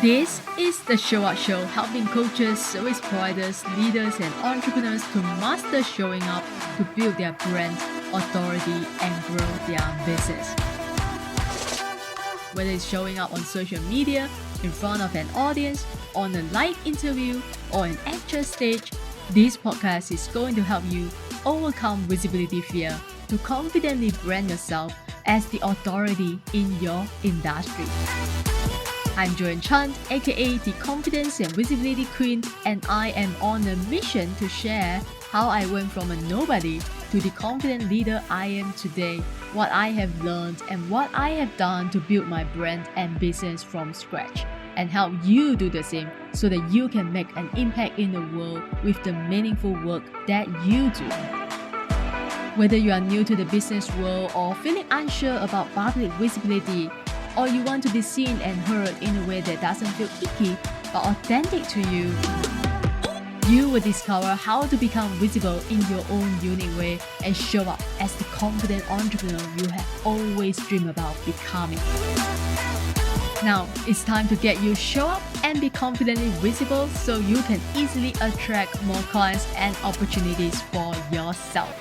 This is the Show Up Show, helping coaches, service providers, leaders, and entrepreneurs to master showing up to build their brand, authority, and grow their business. Whether it's showing up on social media, in front of an audience, on a live interview, or an actual stage, this podcast is going to help you overcome visibility fear to confidently brand yourself as the authority in your industry. I'm Joanne Chan, aka the Confidence and Visibility Queen, and I am on a mission to share how I went from a nobody to the confident leader I am today, what I have learned, and what I have done to build my brand and business from scratch, and help you do the same so that you can make an impact in the world with the meaningful work that you do. Whether you are new to the business world or feeling unsure about public visibility, or you want to be seen and heard in a way that doesn't feel icky but authentic to you, you will discover how to become visible in your own unique way and show up as the confident entrepreneur you have always dreamed about becoming. Now, it's time to get you show up and be confidently visible so you can easily attract more clients and opportunities for yourself.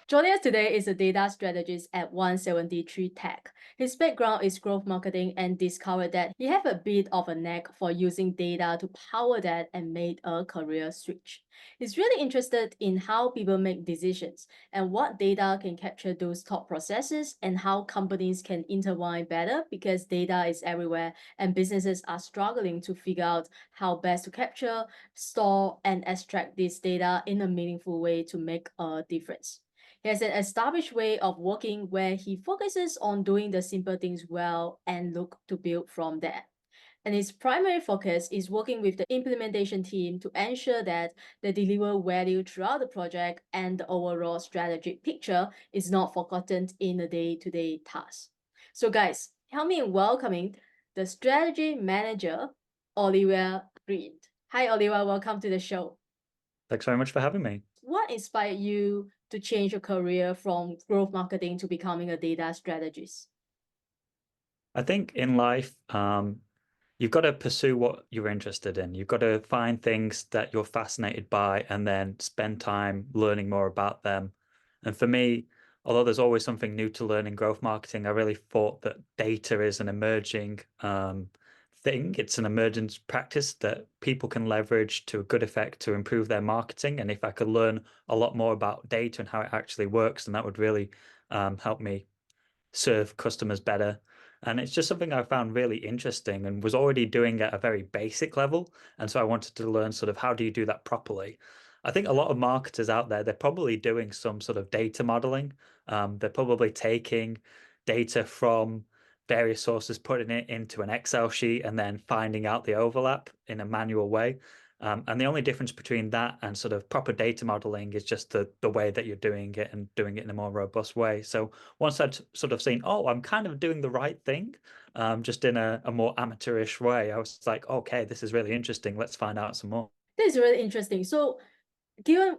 Joining us today is a data strategist at 173 Tech. His background is growth marketing and discovered that he had a bit of a knack for using data to power that and made a career switch. He's really interested in how people make decisions and what data can capture those thought processes and how companies can intertwine better because data is everywhere and businesses are struggling to figure out how best to capture, store, and extract this data in a meaningful way to make a difference. He has an established way of working where he focuses on doing the simple things well and look to build from there. And his primary focus is working with the implementation team to ensure that they deliver value throughout the project and the overall strategic picture is not forgotten in the day-to-day tasks. So guys, help me in welcoming the strategy manager, Olivia Green. Hi, Olivia. Welcome to the show. Thanks very much for having me. What inspired you to change your career from growth marketing to becoming a data strategist? I think in life, you've got to pursue what you're interested in. You've got to find things that you're fascinated by and then spend time learning more about them. And for me, although there's always something new to learn in growth marketing, I really thought that data is an emerging thing. It's an emergent practice that people can leverage to a good effect to improve their marketing. And if I could learn a lot more about data and how it actually works, then that would really help me serve customers better. And it's just something I found really interesting and was already doing at a very basic level. And so I wanted to learn sort of how do you do that properly? I think a lot of marketers out there, they're probably doing some sort of data modeling. They're probably taking data from various sources, putting it into an Excel sheet and then finding out the overlap in a manual way. And the only difference between that and sort of proper data modeling is just the way that you're doing it and doing it in a more robust way. So once I'd sort of seen, oh, I'm kind of doing the right thing, just in a more amateurish way, I was like, okay, this is really interesting. Let's find out some more. This is really interesting. So, given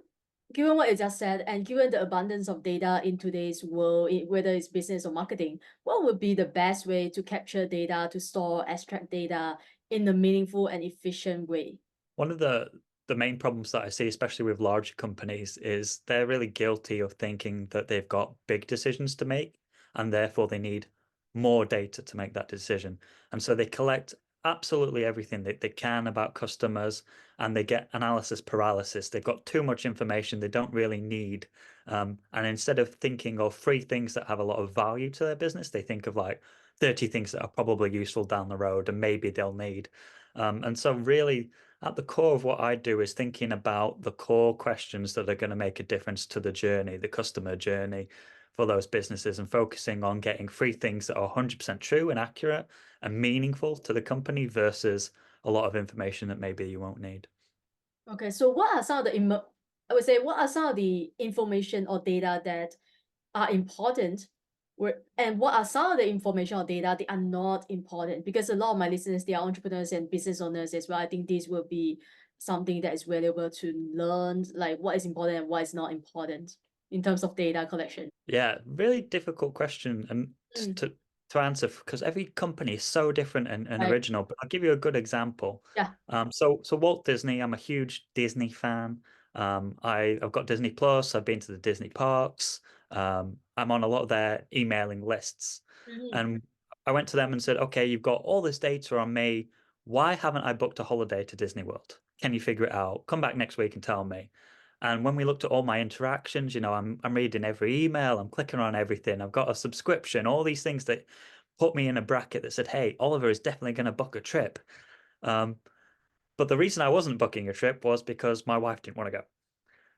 given what you just said, and given the abundance of data in today's world, whether it's business or marketing, what would be the best way to capture data, to store, extract data in a meaningful and efficient way? One of the main problems that I see, especially with larger companies, is they're really guilty of thinking that they've got big decisions to make, and therefore they need more data to make that decision. And so they collect absolutely everything that they can about customers, and they get analysis paralysis. They've got too much information they don't really need. And instead of thinking of 3 things that have a lot of value to their business, they think of like 30 things that are probably useful down the road and maybe they'll need. And so really at the core of what I do is thinking about the core questions that are going to make a difference to the journey, the customer journey for those businesses, and focusing on getting 3 things that are 100% true and accurate and meaningful to the company versus a lot of information that maybe you won't need. Okay, so what are some of the I would say what are some of the information or data that are important and what are some of the information or data that are not important? Because a lot of my listeners, they are entrepreneurs and business owners as well. I think this will be something that is valuable to learn, like what is important and what is not important. in terms of data collection? Yeah, really difficult question and Mm, to answer because every company is so different and right. original. But I'll give you a good example. Yeah. So Walt Disney, I'm a huge Disney fan. I've got Disney Plus. I've been to the Disney parks. I'm on a lot of their emailing lists, Mhm. and I went to them and said, "Okay, you've got all this data on me. Why haven't I booked a holiday to Disney World? Can you figure it out? Come back next week and tell me." And when we looked at all my interactions, I'm reading every email, I'm clicking on everything, I've got a subscription, all these things that put me in a bracket that said, "Hey, Oliver is definitely going to book a trip." Um, but the reason I wasn't booking a trip was because my wife didn't want to go.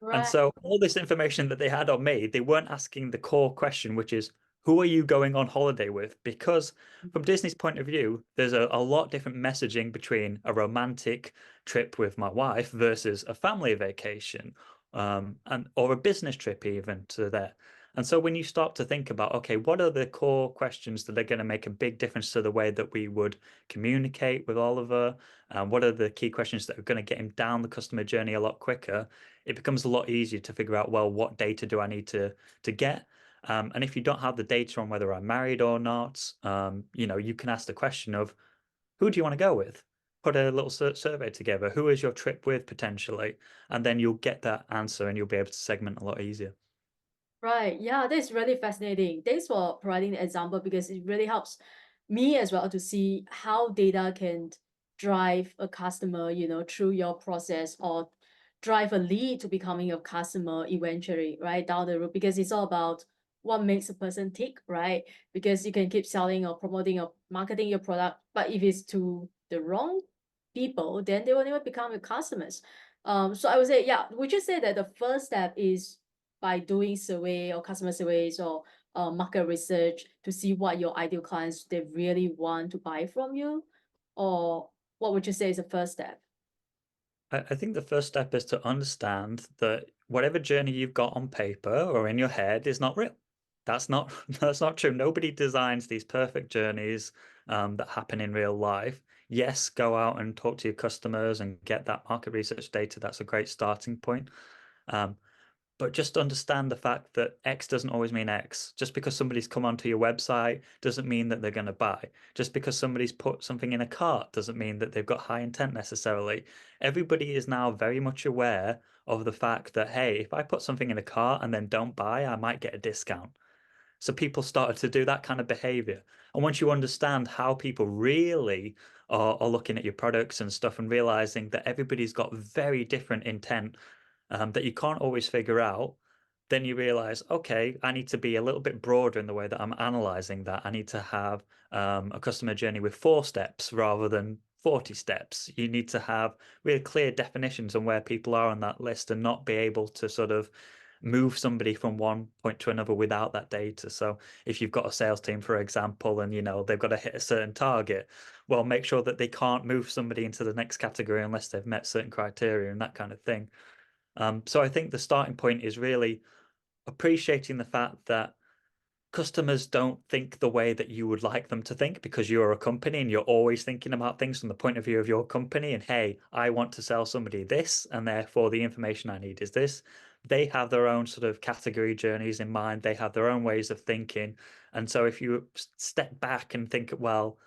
And Right. so all this information that they had on me, they weren't asking the core question, which is, who are you going on holiday with? Because from Disney's point of view, there's a lot different messaging between a romantic trip with my wife versus a family vacation, and or a business trip even to there. And so when you start to think about, okay, what are the core questions that are going to make a big difference to the way that we would communicate with Oliver? And what are the key questions that are going to get him down the customer journey a lot quicker? It becomes a lot easier to figure out, well, what data do I need to get? And if you don't have the data on whether I'm married or not, you can ask the question of, who do you want to go with? Put a little survey together. Who is your trip with potentially? And then you'll get that answer and you'll be able to segment a lot easier. Right. Yeah, that's really fascinating. Thanks for providing the example because it really helps me as well to see how data can drive a customer, through your process or drive a lead to becoming a customer eventually, right, down the road. Because it's all about what makes a person tick, right? Because you can keep selling or promoting or marketing your product, but if it's to the wrong people, then they will never become your customers. So I would say, yeah, would you say that the first step is by doing survey or customer surveys or market research to see what your ideal clients they really want to buy from you? Or what would you say is the first step? I think the first step is to understand that whatever journey you've got on paper or in your head is not real. That's not that's not true. Nobody designs these perfect journeys that happen in real life. Yes, go out and talk to your customers and get that market research data. That's a great starting point. Um, but just understand the fact that X doesn't always mean X. Just because somebody's come onto your website doesn't mean that they're going to buy. Just because somebody's put something in a cart doesn't mean that they've got high intent necessarily. Everybody is now very much aware of the fact that, hey, if I put something in a cart and then don't buy, I might get a discount. So people started to do that kind of behavior. And once you understand how people really are looking at your products and stuff and realizing that everybody's got very different intent, that you can't always figure out, then you realize, okay, I need to be a little bit broader in the way that I'm analyzing that. I need to have a customer journey with 4 steps rather than 40 steps. You need to have really clear definitions on where people are on that list and not be able to sort of move somebody from one point to another without that data. So if you've got a sales team, for example, and they've got to hit a certain target, well, make sure that they can't move somebody into the next category unless they've met certain criteria and that kind of thing. So I think the starting point is really appreciating the fact that customers don't think the way that you would like them to think because you're a company and you're always thinking about things from the point of view of your company. And hey, I want to sell somebody this, and therefore the information I need is this. They have their own sort of category journeys in mind, they have their own ways of thinking. And so if you step back and think, well,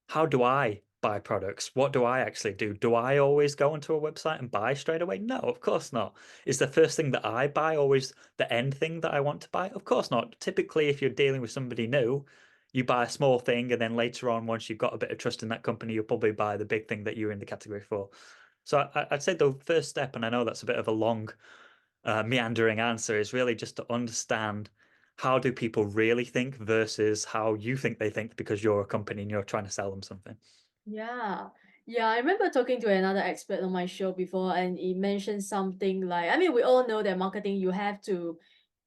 how do I buy products? What do I actually do? Do I always go onto a website and buy straight away? No, of course not. Is the first thing that I buy always the end thing that I want to buy? Of course not. Typically, if you're dealing with somebody new, you buy a small thing, and then later on, once you've got a bit of trust in that company, you'll probably buy the big thing that you're in the category for. So I'd say the first step, and I know that's a bit of a long, meandering answer, is really just to understand how do people really think versus how you think they think because you're a company and you're trying to sell them something. Yeah. Yeah, I remember talking to another expert on my show before, and he mentioned something like, I mean, we all know that marketing, you have to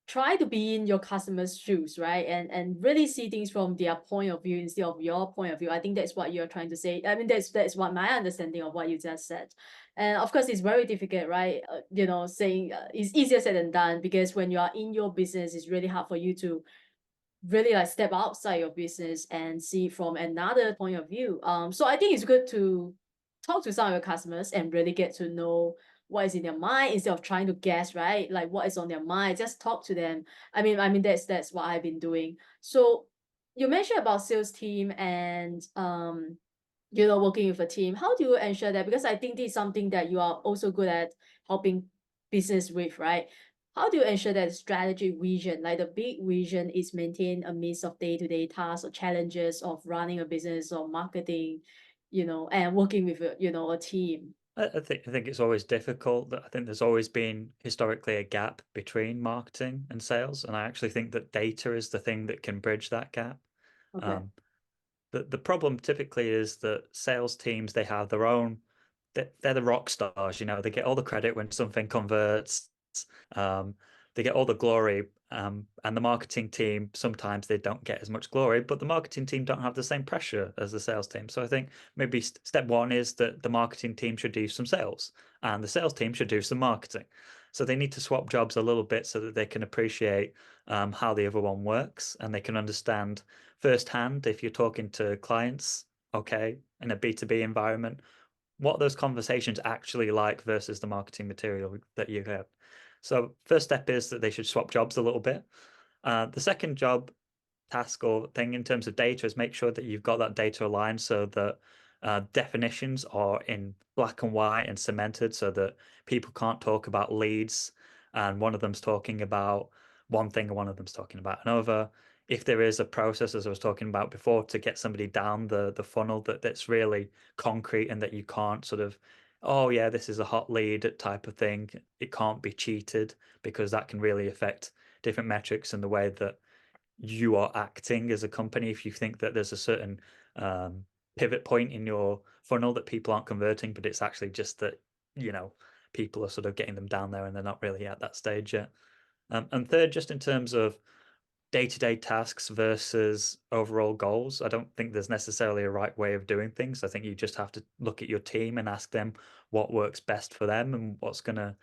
try to be in your customer's shoes, right? And really see things from their point of view instead of your point of view. I think that's what you're trying to say. I mean, that's what my understanding of what you just said. And of course, it's very difficult, right? Saying it's easier said than done because when you are in your business, it's really hard for you to really like step outside your business and see from another point of view. So I think it's good to talk to some of your customers and really get to know what is in their mind instead of trying to guess, right? Like what is on their mind. Just talk to them. I mean that's what I've been doing. So you mentioned about sales team and working with a team. How do you ensure that? Because I think this is something that you are also good at helping business with, right? How do you ensure that strategy vision, like the big vision, is maintained amidst of day-to-day tasks or challenges of running a business or marketing, and working with a team? I think it's always difficult. I think there's always been historically a gap between marketing and sales, and I actually think that data is the thing that can bridge that gap. Okay. Um, the problem typically is that sales teams, they have their own, they're the rock stars, they get all the credit when something converts. Um, they get all the glory, and the marketing team, sometimes they don't get as much glory, but the marketing team don't have the same pressure as the sales team. So I think maybe step one is that the marketing team should do some sales and the sales team should do some marketing. So they need to swap jobs a little bit so that they can appreciate how the other one works, and they can understand firsthand, if you're talking to clients, okay, in a B2B environment, what those conversations actually like versus the marketing material that you have. So first step is that they should swap jobs a little bit. The second job task or thing in terms of data is make sure that you've got that data aligned so that definitions are in black and white and cemented so that people can't talk about leads and one of them's talking about one thing and one of them's talking about another. If there is a process, as I was talking about before, to get somebody down the funnel that's really concrete and that you can't sort of, oh yeah, this is a hot lead type of thing. It can't be cheated because that can really affect different metrics and the way that you are acting as a company. If you think that there's a certain pivot point in your funnel that people aren't converting, but it's actually just that, you know, people are sort of getting them down there and they're not really at that stage yet. And third, just in terms of day-to-day tasks versus overall goals, I don't think there's necessarily a right way of doing things. I think you just have to look at your team and ask them what works best for them and what's gonna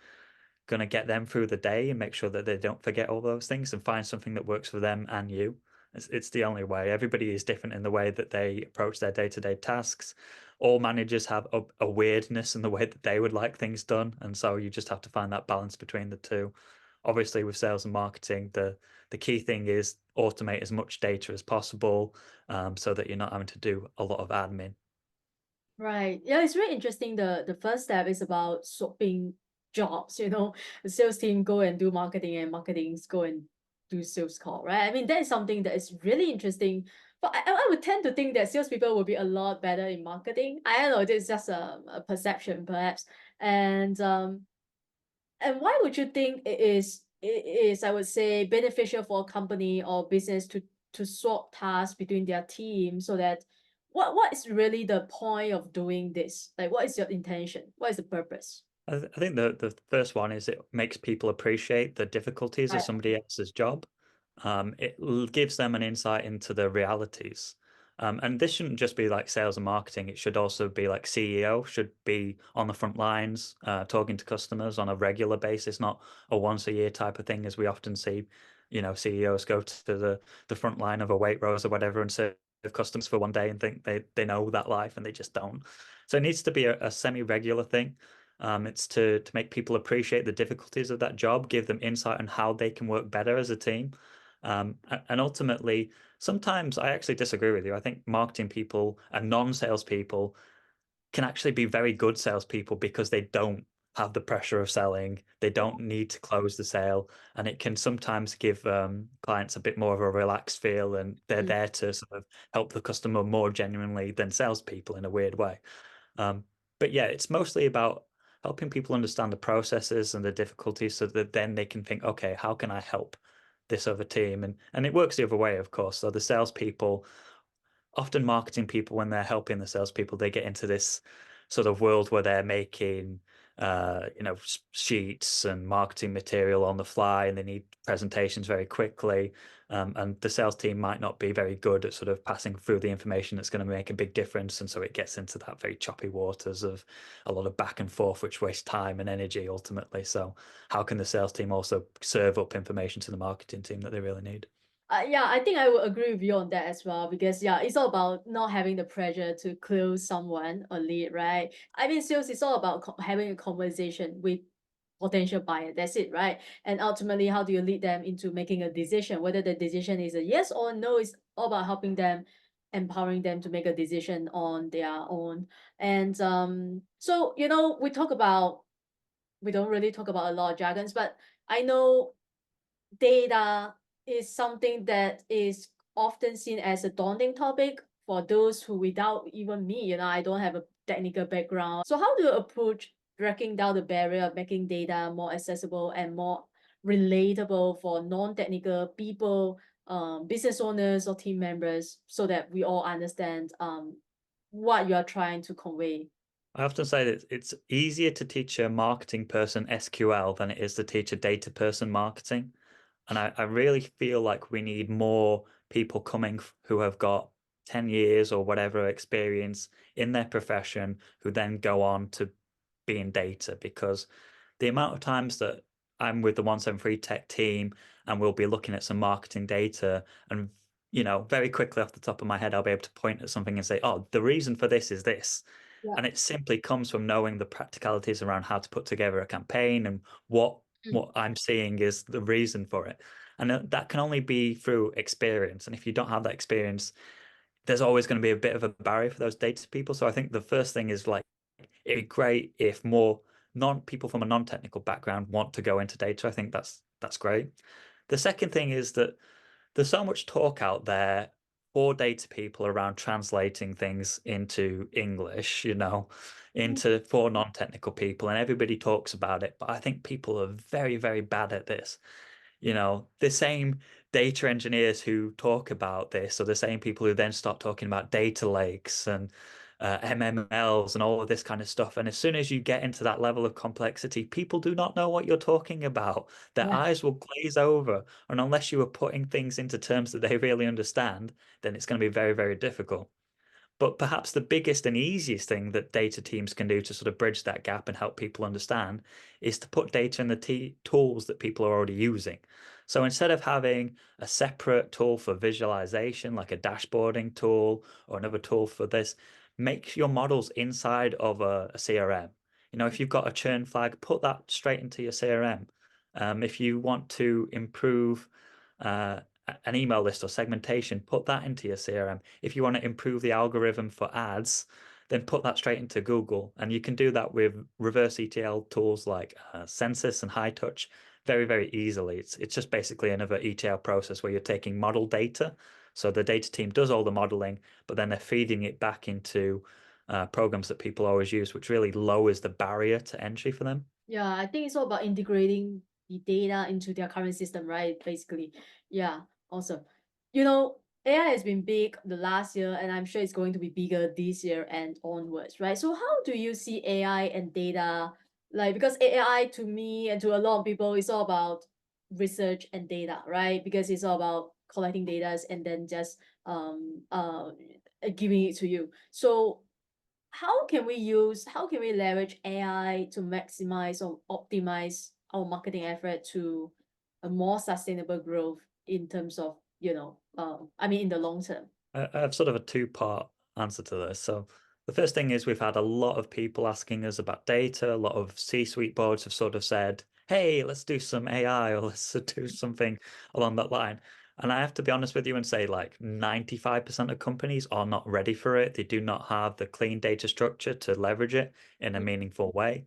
get them through the day and make sure that they don't forget all those things and find something that works for them and you. It's the only way. Everybody is different in the way that they approach their day-to-day tasks. All managers have a weirdness in the way that they would like things done, and so you just have to find that balance between the two. Obviously, with sales and marketing, the key thing is automate as much data as possible, so that you're not having to do a lot of admin. Right. Yeah, it's really interesting. The first step is about swapping jobs, The sales team go and do marketing and marketings go and do sales call, right? I mean, that is something that is really interesting. But I would tend to think that salespeople will be a lot better in marketing. I don't know, this is just a perception perhaps. And why would you think it is, I would say, beneficial for a company or business to swap tasks between their team so that what is really the point of doing this? Like what is your intention? What is the purpose? I think the first one is it makes people appreciate the difficulties of Right. somebody else's job. It gives them an insight into the realities. And this shouldn't just be like sales and marketing. It should also be like CEO should be on the front lines, talking to customers on a regular basis, not a once a year type of thing, as we often see, CEOs go to the front line of a Waitrose or whatever and serve customers for one day and think they know that life and they just don't. So it needs to be a semi-regular thing. It's to make people appreciate the difficulties of that job, give them insight on how they can work better as a team. And ultimately, sometimes I actually disagree with you. I think marketing people and non-sales people can actually be very good salespeople because they don't have the pressure of selling. They don't need to close the sale, and it can sometimes give clients a bit more of a relaxed feel, and they're Mm. there to sort of help the customer more genuinely than salespeople in a weird way. Um, but yeah, it's mostly about helping people understand the processes and the difficulties so that then they can think, okay, how can I help this other team? And it works the other way, of course. So the salespeople, often marketing people, when they're helping the salespeople, they get into this sort of world where they're making sheets and marketing material on the fly, and they need presentations very quickly. And the sales team might not be very good at sort of passing through the information that's going to make a big difference. And so it gets into that very choppy waters of a lot of back and forth, which wastes time and energy ultimately. So how can the sales team also serve up information to the marketing team that they really need? Yeah, I think I would agree with you on that as well because yeah, it's all about not having the pressure to close someone or lead, right? I mean, sales is all about having a conversation with potential buyer. That's it, right? And ultimately, how do you lead them into making a decision? Whether the decision is a yes or no, is all about helping them, empowering them to make a decision on their own. And so we don't really talk about a lot of jargons, but I know data is something that is often seen as a daunting topic for those who, without even me, I don't have a technical background. So how do you approach breaking down the barrier of making data more accessible and more relatable for non-technical people, business owners or team members, so that we all understand what you are trying to convey? I often say that it's easier to teach a marketing person SQL than it is to teach a data person marketing. And I really feel like we need more people coming who have got 10 years or whatever experience in their profession who then go on to be in data, because the amount of times that I'm with the 173 tech team and we'll be looking at some marketing data and very quickly off the top of my head, I'll be able to point at something and say, oh, the reason for this is this. Yeah. And it simply comes from knowing the practicalities around how to put together a campaign and what I'm seeing is the reason for it. And that can only be through experience. And if you don't have that experience, there's always going to be a bit of a barrier for those data people. So I think the first thing is like, it'd be great if more non people from a non-technical background want to go into data. I think that's great. The second thing is that there's so much talk out there for data people around translating things into English, Mhm. into for non-technical people, and everybody talks about it. But I think people are very, very bad at this. The same data engineers who talk about this are the same people who then start talking about data lakes and MMLs and all of this kind of stuff. And as soon as you get into that level of complexity, people do not know what you're talking about. Their Yeah. eyes will glaze over. And unless you are putting things into terms that they really understand, then it's going to be very, very difficult. But perhaps the biggest and easiest thing that data teams can do to sort of bridge that gap and help people understand is to put data in the tools that people are already using. So instead of having a separate tool for visualization, like a dashboarding tool or another tool for this, make your models inside of a CRM. If you've got a churn flag, put that straight into your CRM. If you want to improve uh, an email list or segmentation, put that into your CRM. If you want to improve the algorithm for ads, then put that straight into Google. And you can do that with reverse ETL tools like Census and High Touch very, very easily. It's just basically another ETL process where you're taking model data. So the data team does all the modeling, but then they're feeding it back into programs that people always use, which really lowers the barrier to entry for them. Yeah, I think it's all about integrating the data into their current system, right? Basically. Yeah, awesome. AI has been big the last year, and I'm sure it's going to be bigger this year and onwards, right? So how do you see AI and data? Like, because AI to me and to a lot of people, it's all about research and data, right? Because it's all about collecting data and then just giving it to you. So how can we leverage AI to maximize or optimize our marketing effort to a more sustainable growth in terms of, I mean, in the long term? I have sort of a two-part answer to this. So the first thing is we've had a lot of people asking us about data. A lot of C-suite boards have sort of said, hey, let's do some AI or let's do something along that line. And I have to be honest with you and say like 95% of companies are not ready for it. They do not have the clean data structure to leverage it in a Mm. meaningful way.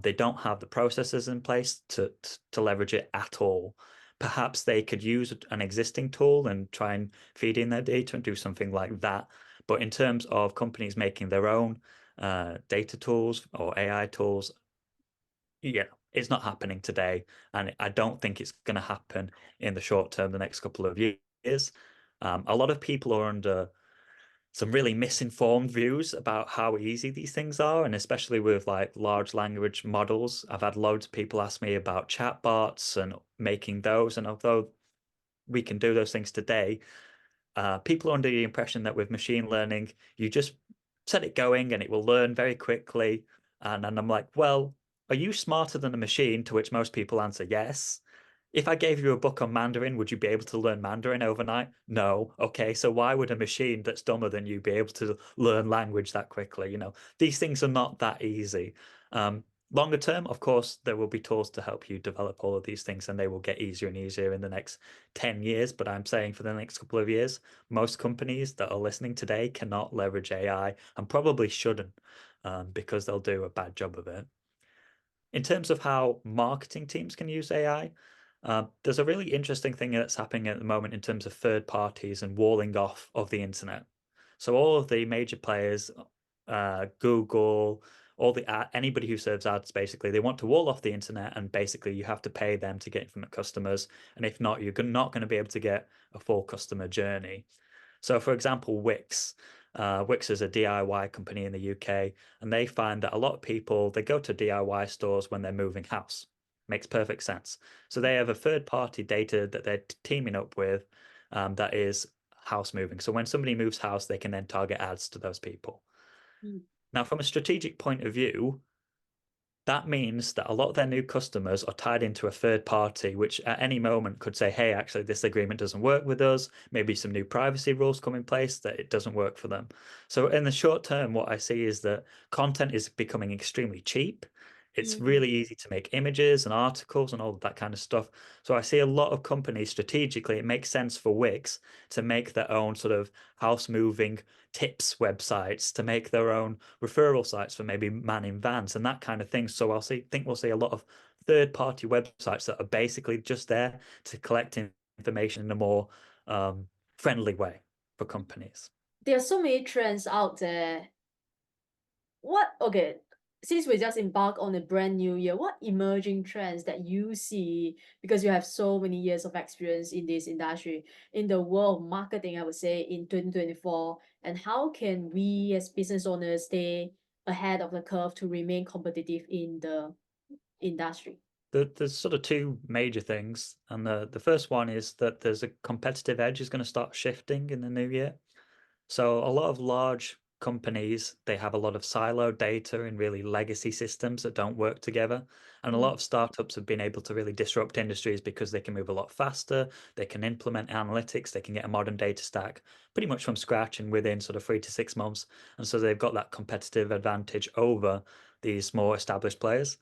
They don't have the processes in place to leverage it at all. Perhaps they could use an existing tool and try and feed in their data and do something like that. But in terms of companies making their own data tools or AI tools, yeah, it's not happening today. And I don't think it's going to happen in the short term, the next couple of years. A lot of people are under some really misinformed views about how easy these things are, and especially with like large language models. I've had loads of people ask me about chatbots and making those, and although we can do those things today, people are under the impression that with machine learning, you just set it going and it will learn very quickly. And I'm like, well, are you smarter than a machine? To which most people answer yes. If I gave you a book on Mandarin, would you be able to learn Mandarin overnight? No. Okay, so why would a machine that's dumber than you be able to learn language that quickly? These things are not that easy. Longer term, of course, there will be tools to help you develop all of these things, and they will get easier and easier in the next 10 years. But I'm saying for the next couple of years, most companies that are listening today cannot leverage AI and probably shouldn't, because they'll do a bad job of it. In terms of how marketing teams can use AI, there's a really interesting thing that's happening at the moment in terms of third parties and walling off of the internet. So all of the major players, Google, anybody who serves ads, basically, they want to wall off the internet, and basically you have to pay them to get from customers. And if not, you're not going to be able to get a full customer journey. So, for example, Wix. Wix is a DIY company in the UK, and they find that a lot of people they go to DIY stores when they're moving house. Makes perfect sense. So they have a third-party data that they're teaming up with, that is house moving. So when somebody moves house, they can then target ads to those people. Mm. Now, from a strategic point of view, that means that a lot of their new customers are tied into a third party, which at any moment could say, hey, actually, this agreement doesn't work with us. Maybe some new privacy rules come in place that it doesn't work for them. So, in the short term, what I see is that content is becoming extremely cheap. It's Mm. really easy to make images and articles and all of that kind of stuff. So, I see a lot of companies strategically, it makes sense for Wix to make their own sort of house moving tips websites, to make their own referral sites for maybe manning vans and that kind of thing. So think we'll see a lot of third-party websites that are basically just there to collect information in a more friendly way for companies. There are so many trends out there. Okay, since we just embark on a brand new year, what emerging trends that you see, because you have so many years of experience in this industry, in the world of marketing, I would say, in 2024, and how can we as business owners stay ahead of the curve to remain competitive in the industry? There's sort of two major things, and the first one is that there's a competitive edge is going to start shifting in the new year. So a lot of large companies, they have a lot of siloed data and really legacy systems that don't work together. And a lot Mm. of startups have been able to really disrupt industries because they can move a lot faster, they can implement analytics, they can get a modern data stack pretty much from scratch and within sort of 3 to 6 months. And so they've got that competitive advantage over these more established players.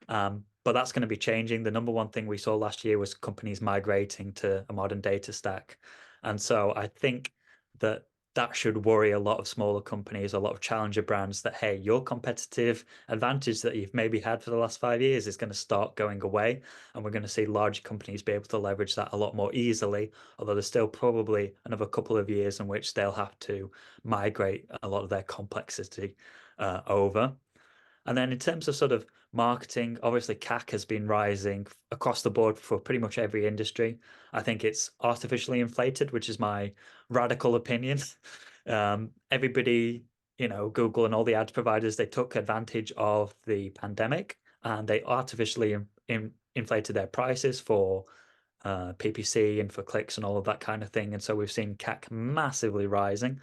But that's going to be changing. The number one thing we saw last year was companies migrating to a modern data stack. And so I think that that should worry a lot of smaller companies, a lot of challenger brands that, hey, your competitive advantage that you've maybe had for the last 5 years is going to start going away. And we're going to see large companies be able to leverage that a lot more easily, although there's still probably another couple of years in which they'll have to migrate a lot of their complexity over. And then in terms of sort of marketing, obviously CAC has been rising across the board for pretty much every industry. I think it's artificially inflated, which is my radical opinion. Everybody, Google and all the ads providers, they took advantage of the pandemic and they artificially inflated their prices for PPC and for clicks and all of that kind of thing. And so we've seen CAC massively rising.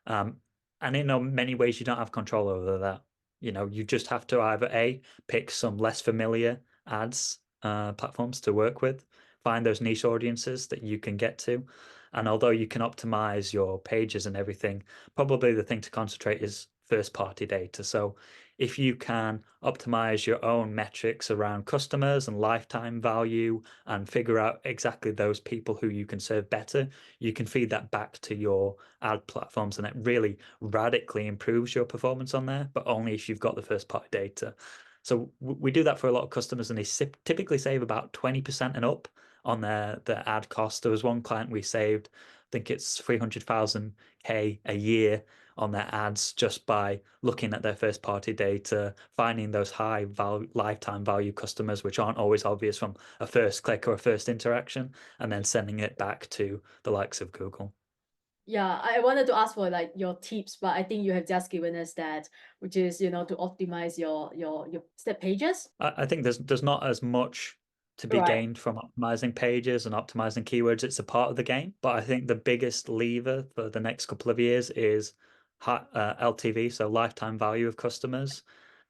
Um, and in many ways, you don't have control over that. You just have to either A, pick some less familiar ads platforms to work with, find those niche audiences that you can get to. And although you can optimize your pages and everything, probably the thing to concentrate is first party data. So if you can optimize your own metrics around customers and lifetime value and figure out exactly those people who you can serve better, you can feed that back to your ad platforms, and it really radically improves your performance on there, but only if you've got the first party data. So we do that for a lot of customers, and they typically save about 20% and up on their ad cost. There was one client we saved, I think it's 300,000 K a year on their ads just by looking at their first party data, finding those high value, lifetime value customers, which aren't always obvious from a first click or a first interaction, and then sending it back to the likes of Google. Yeah, I wanted to ask for like your tips, but I think you have just given us that, which is, to optimize your step pages. I think there's not as much to be Right. gained from optimizing pages and optimizing keywords. It's a part of the game, but I think the biggest lever for the next couple of years is LTV, so lifetime value of customers.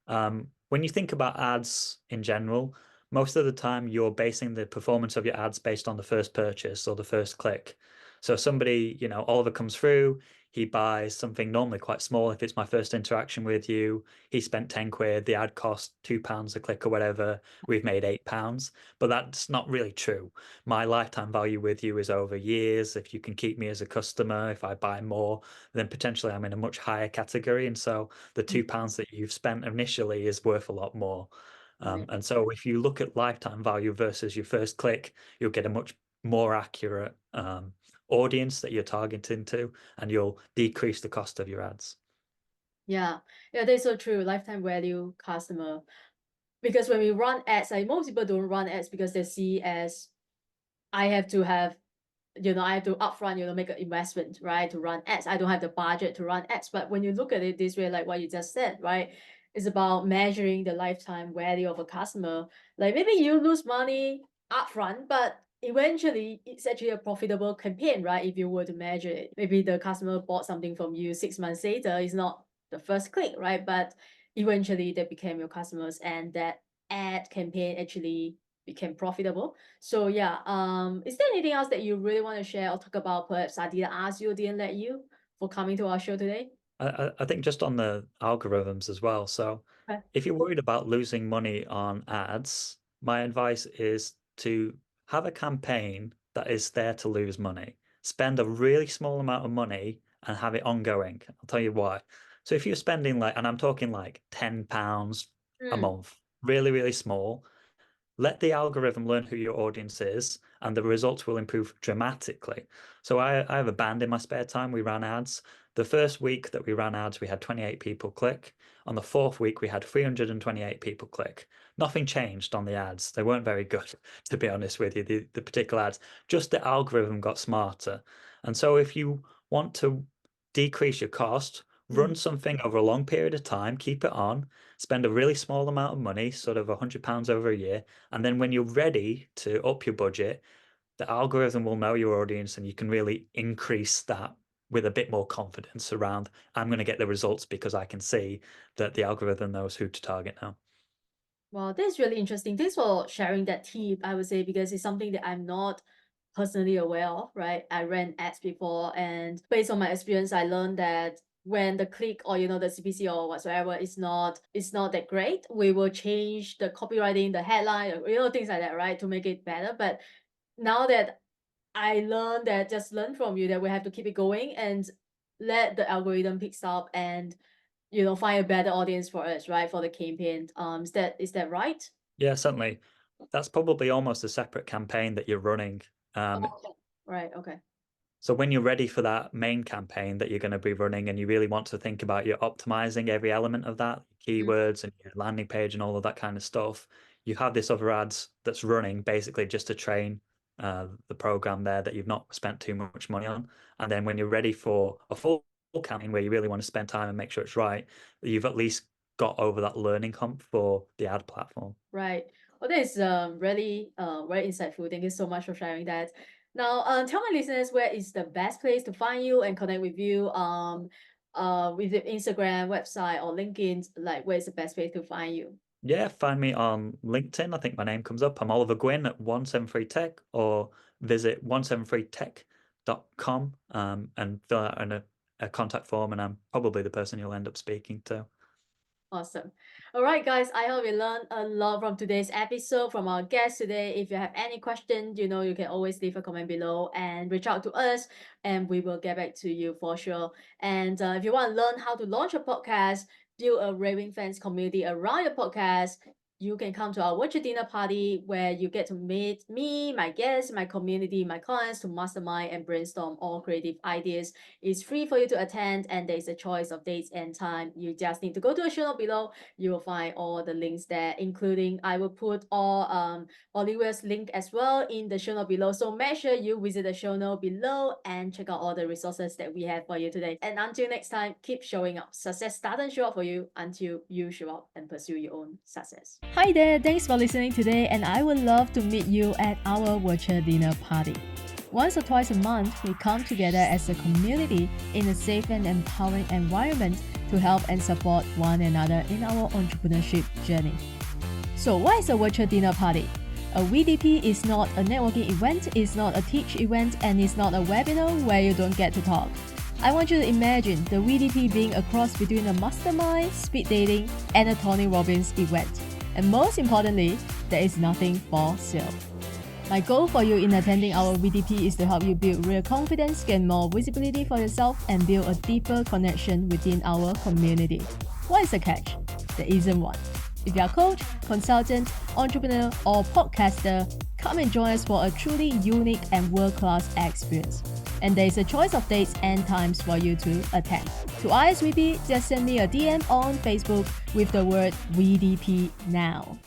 When you think about ads in general, most of the time you're basing the performance of your ads based on the first purchase or the first click. So somebody, Oliver comes through, he buys something normally quite small. If it's my first interaction with you, he spent 10 quid, the ad cost £2 a click or whatever, we've made £8. But that's not really true. My lifetime value with you is over years. If you can keep me as a customer, if I buy more, then potentially I'm in a much higher category. And so the £2 that you've spent initially is worth a lot more. Right. And so if you look at lifetime value versus your first click, you'll get a much more accurate audience that you're targeting to, and you'll decrease the cost of your ads. Yeah, that's so true. Lifetime value customer. Because when we run ads, like most people don't run ads because they see as I have to have, I have to upfront, make an investment, right, to run ads. I don't have the budget to run ads. But when you look at it this way, like what you just said, right, it's about measuring the lifetime value of a customer. Like maybe you lose money upfront, but eventually it's actually a profitable campaign, right? If you were to measure it, maybe the customer bought something from you 6 months later. It's not the first click, right? But eventually they became your customers, and that ad campaign actually became profitable. So yeah, is there anything else that you really want to share or talk about? Perhaps I didn't ask you, didn't let you, for coming to our show today? I think just on the algorithms as well. So Okay. if you're worried about losing money on ads, my advice is to have a campaign that is there to lose money. Spend a really small amount of money and have it ongoing. I'll tell you why. So if you're spending and I'm talking like £10 a Mm, month, really, really small, let the algorithm learn who your audience is, and the results will improve dramatically. So I have a band in my spare time. We ran ads. The first week that we ran ads, we had 28 people click. On the fourth week, we had 328 people click. Nothing changed on the ads. They weren't very good, to be honest with you, the particular ads. Just the algorithm got smarter. And so if you want to decrease your cost, mm. run something over a long period of time, keep it on, spend a really small amount of money, sort of £100 over a year, and then when you're ready to up your budget, the algorithm will know your audience and you can really increase that with a bit more confidence around, I'm going to get the results because I can see that the algorithm knows who to target now. Wow, that's really interesting. Thanks for sharing that tip, I would say, because it's something that I'm not personally aware of, right? I ran ads before, and based on my experience, I learned that when the click or the CPC or whatsoever is not that great, we will change the copywriting, the headline, things like that, right, to make it better. But now that I learned that, just learn from you that we have to keep it going and let the algorithm picks up and find a better audience for us, right? For the campaign. Is that right? Yeah, certainly. That's probably almost a separate campaign that you're running. Um, Okay. Right. Okay. So when you're ready for that main campaign that you're going to be running and you really want to think about you're optimizing every element of that, Mm. keywords and your landing page and all of that kind of stuff, you have this other ads that's running basically just to train the program there that you've not spent too much money on. And then when you're ready for a full campaign where you really want to spend time and make sure it's right, you've at least got over that learning hump for the ad platform. Right. Well, that is really very insightful. Thank you so much for sharing that. Now, tell my listeners where is the best place to find you and connect with you. With your Instagram, website, or LinkedIn. Like, where is the best place to find you? Yeah, find me on LinkedIn. I think my name comes up. I'm Oliver Gwynne at 173tech, or visit 173tech.com and fill out a contact form, and I'm probably the person you'll end up speaking to. Awesome. All right, guys. I hope you learned a lot from today's episode from our guest today. If you have any questions, you can always leave a comment below and reach out to us, and we will get back to you for sure. And if you want to learn how to launch a podcast, build a raving fans community around your podcast, you can come to our virtual dinner party where you get to meet me, my guests, my community, my clients to mastermind and brainstorm all creative ideas. It's free for you to attend, and there's a choice of dates and time. You just need to go to the show note below. You will find all the links there, including I will put all Oliver's link as well in the show note below. So make sure you visit the show note below and check out all the resources that we have for you today. And until next time, keep showing up. Success doesn't show up for you until you show up and pursue your own success. Hi there, thanks for listening today, and I would love to meet you at our virtual dinner party. Once or twice a month, we come together as a community in a safe and empowering environment to help and support one another in our entrepreneurship journey. So what is a virtual dinner party? A VDP is not a networking event, it's not a teach event, and it's not a webinar where you don't get to talk. I want you to imagine the VDP being a cross between a mastermind, speed dating, and a Tony Robbins event. And most importantly, there is nothing for sale. My goal for you in attending our VDP is to help you build real confidence, gain more visibility for yourself, and build a deeper connection within our community. What is the catch? There isn't one. If you are a coach, consultant, entrepreneur, or podcaster, come and join us for a truly unique and world-class experience. And there is a choice of dates and times for you to attend. To RSVP, just send me a DM on Facebook with the word VDP now.